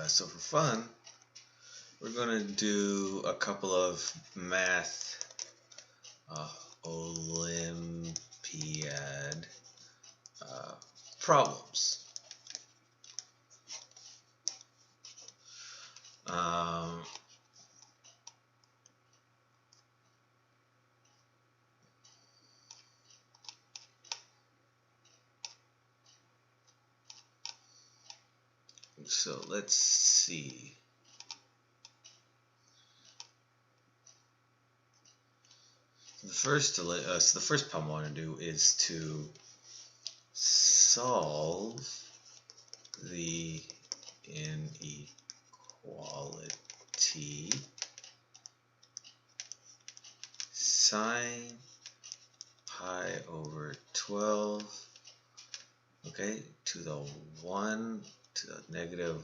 So for fun, we're going to do a couple of math Olympiad problems. So let's see. The first problem I want to do is to solve the inequality sine pi over 12, okay, to the 1 to the negative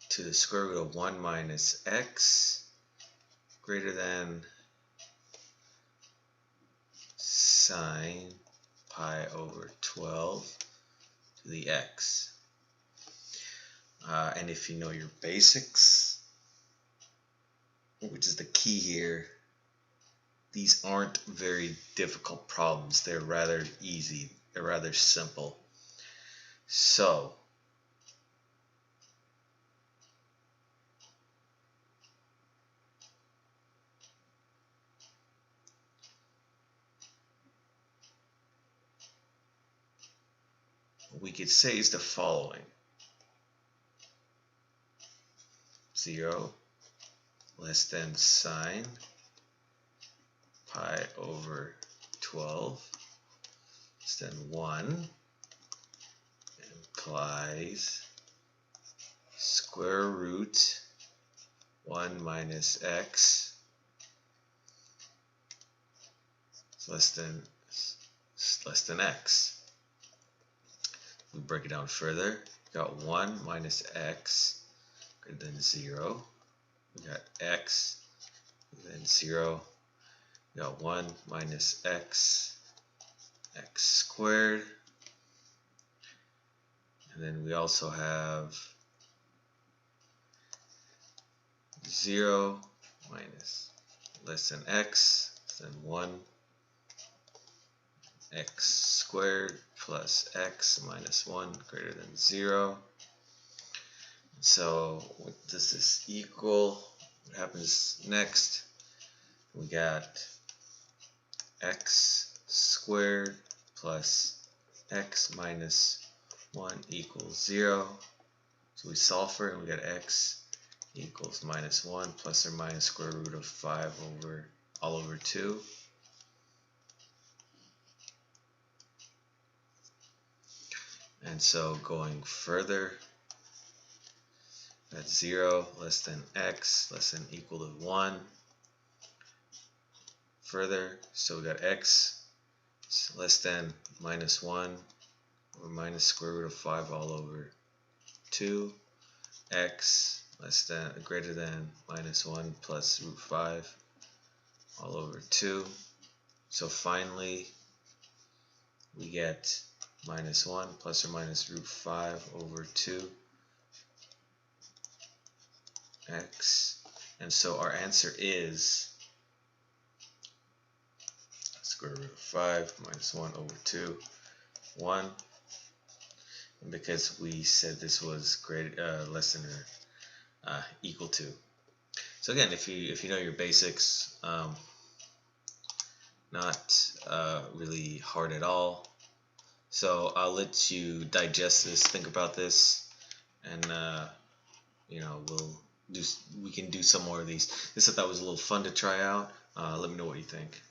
to the square root of 1 minus x greater than sine pi over 12 to the x. And if you know your basics, which is the key here, these aren't very difficult problems. They're rather easy. They're rather simple. So what we could say is the following. 0 less than sine pi over 12 less than 1 implies square root 1 minus x is less than x. We break it down further. We got 1 minus x greater than 0. We got x greater than 0. We got 1 minus x squared. And then we also have 0 minus less than x less than 1 x squared plus x minus 1 greater than 0. So what does this equal? What happens next? We got x squared plus x minus 1 equals 0. So we solve for it and we got x equals minus 1 plus or minus square root of 5 all over 2. And so going further, that's 0 less than x less than equal to 1. Further, so we got x less than minus 1 or minus square root of 5 all over 2. X less than greater than minus 1 plus root 5 all over 2. So finally we get minus 1 plus or minus root 5 over 2 x. And so our answer is square root of 5 minus 1 over 2, 1. And because we said this was less than or equal to. So again, if you know your basics, not really hard at all. So I'll let you digest this, think about this, and we can do some more of these. This I thought was a little fun to try out. Let me know what you think.